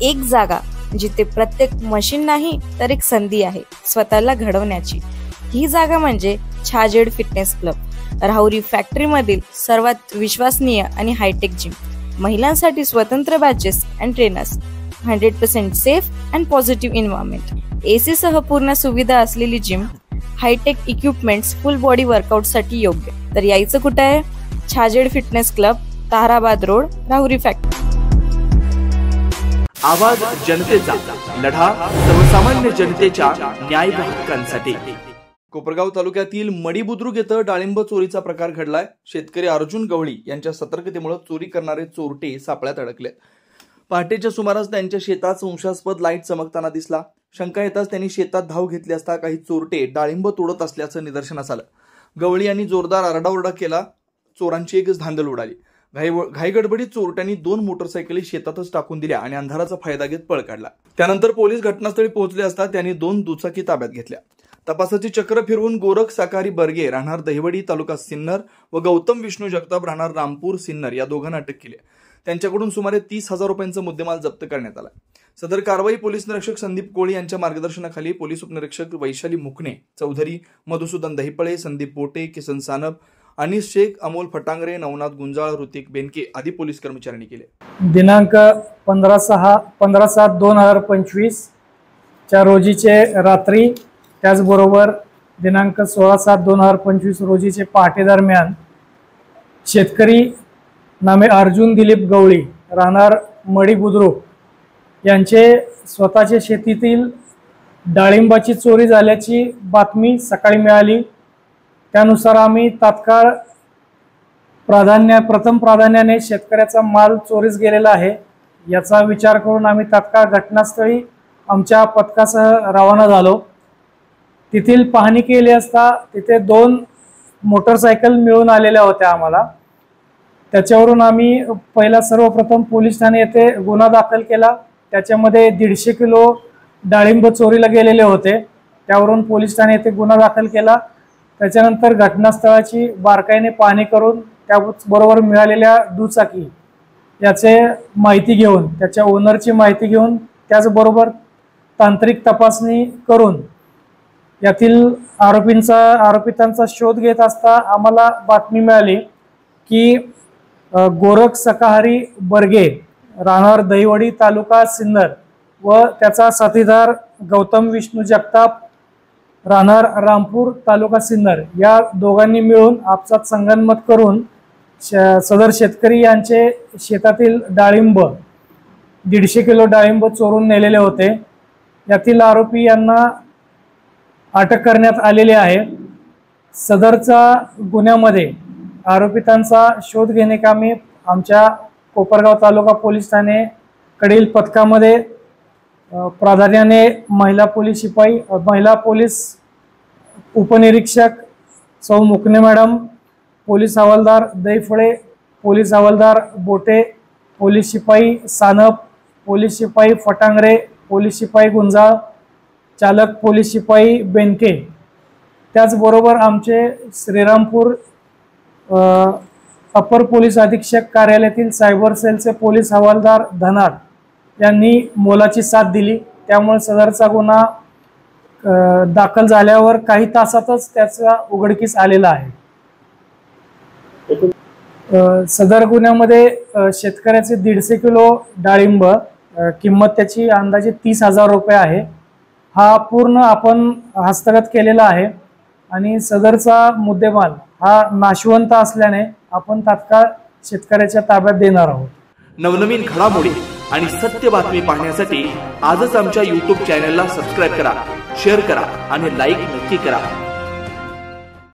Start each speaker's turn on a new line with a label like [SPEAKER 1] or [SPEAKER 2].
[SPEAKER 1] एक जागा जिथे प्रत्येक मशीन नाही तर एक संधी आहे स्वतःला घडवण्याची। ही जागा म्हणजे Chhajed fitness club, Rahuri factory मधील सर्वात विश्वसनीय आणि हायटेक जिम। महिलांसाठी स्वतंत्र batches and trainers, 100% safe and positive environment, AC सह पूर्ण सुविधा असलेली gym, hi-tech equipments, full body workout साठी योग्य। तर यायचं कुठे आहे? Chhajed fitness club, Tarabad road, Rahuri factory.
[SPEAKER 2] आवाज जनतेचा, लढा सर्वसामान्य जनतेच्या न्याय व हक्कांसाठी।
[SPEAKER 3] कोपरगाव तालुक्यातील मडी बुद्रुक येथे डाळिंब चोरीचा प्रकार घडलाय। शेतकरी अर्जुन गवळी यांच्या सतर्कतेमुळे चोरी करणारे चोरटे सापळ्यात अडकले। पहाटेच्या सुमारास त्यांच्या शेतात संशयास्पद लाईट चमकताना दिसला। शंका येताच त्यांनी शेतात धाव घेतली असता काही चोरटे डाळिंब तोडत असल्याचं निदर्शनास आलं। गवळी यांनी जोरदार आरडाओरडा केला। चोरांची एक धांदल उडाली। घाईगडबडीत चोरट्यांनी 2 मोटरसायकली शेतातच टाकून दिल्या आणि अंधाराचा फायदा घेत पळ काढला। त्यानंतर पोलीस घटनास्थळी पोहोचले असता त्यांनी 2 दुचाकी ताब्यात घेतल्या। तपासाची चक्र फिरवून गोरख साकारी बर्गे राहणार दहिवडी तालुका सिन्नर व गौतम विष्णू जगताप राहणार रामपूर सिन्नर या दोघांना अटक केली। त्यांच्याकडून सुमारे 30,000 रुपयांचा मुद्देमाल जप्त करण्यात आला। सदर कारवाई पोलीस निरीक्षक संदीप कोळी यांच्या मार्गदर्शनाखाली पोलीस उपनिरीक्षक वैशाली मुकणे, चौधरी मधुसूदन दहिपळे, संदीप बोटे, किसन सानप, अनिस शेख, अमोल फटांगरे, नवनाथ गुंजाळ, ऋतिक बेनके आदी पोलीस कर्मचाऱ्यांनी केले।
[SPEAKER 4] दिनांक 15/7/2025 च्या रोजीचे रात्री, त्याचबरोबर दिनांक 16/7/2025 रोजीचे पहाटे दरम्यान शेतकरी नामे अर्जुन दिलीप गवळी राहणार मडी बुद्रुक यांचे स्वतःच्या शेतीतील डाळिंबाची चोरी झाल्याची बातमी सकाळी मिळाली। त्यानुसार आम्ही तात्काळ प्रथम प्राधान्याने शेतकऱ्याचा माल चोरीस गेलेला आहे याचा विचार करून आम्ही तात्काळ घटनास्थळी आमच्या पथकासह रवाना झालो। तेथील पाहणी केली असता तिथे 2 मोटरसायकल मिळून आलेल्या होत्या आम्हाला। त्याच्यावरून आम्ही सर्वप्रथम पोलीस ठाणे येथे गुन्हा दाखल केला। त्याच्यामध्ये 150 किलो डाळिंब चोरीला गेलेले होते। त्यावरून पोलीस ठाणे येथे गुन्हा दाखल केला। त्याच्यानंतर घटनास्थळाची बारकाईने पाहणी करून त्याबरोबर मिळालेल्या दुचाकी याचे माहिती घेऊन, त्याच्या ओनरची माहिती घेऊन, त्याचबरोबर तांत्रिक तपासणी करून यातील आरोपितांचा शोध घेत असता आम्हाला बातमी मिळाली की गोरख साकारी बर्गे राहणार दहिवडी तालुका सिन्नर व त्याचा साथीदार गौतम विष्णू जगताप राहणार रामपूर तालुका सिन्नर या दोघांनी मिळून आपसात संगनमत करून सदर शेतकरी यांचे शेतातील डाळिंब 150 किलो डाळिंब चोरून नेलेले होते। यातील आरोपी यांना अटक करण्यात आलेली आहे। सदरचा गुन्ह्यामध्ये आरोपितांचा शोध घेणेकामी आमच्या कोपरगाव तालुका पोलीस ठाणे कडील पथकामध्ये प्राधान्याने महिला पोलीस उपनिरीक्षक सौ मुकणे मॅडम, पोलीस हवालदार दैफळे, पोलीस हवालदार बोटे, पोलीस शिपाई सानप, पोलीस शिपाई फटांगरे, पोलीस शिपाई गुंजाळ, चालक पोलीस शिपाई बेनके, त्याचबरोबर आमचे श्रीरामपूर अपर पोलीस अधीक्षक कार्यालयातील सायबर सेलचे पोलीस हवालदार धनार यांनी मोलाची साथ दिली। त्यामुळे सदरचा गुन्हा दाखल झाल्यावर काही तासातच त्याचा उघडकीस आलेला आहे। सदर गुन्ह्यामध्ये शेतकऱ्याचे 150 किलो डाळिंब, किंमत त्याची अंदाजे 30,000 रुपये आहे, हा पूर्ण आपण हस्तगत केलेला आहे आणि सदरचा मुद्देमाल हा नाशवंत असल्याने आपण तात्काळ शेतकऱ्याच्या ताब्यात देणार आहोत।
[SPEAKER 2] नवनवीन घडामोडी आणि सत्य बातमी पाहण्यासाठी आजच आमच्या YouTube चॅनलला सबस्क्राइब करा, शेअर करा आणि लाईक नक्की करा।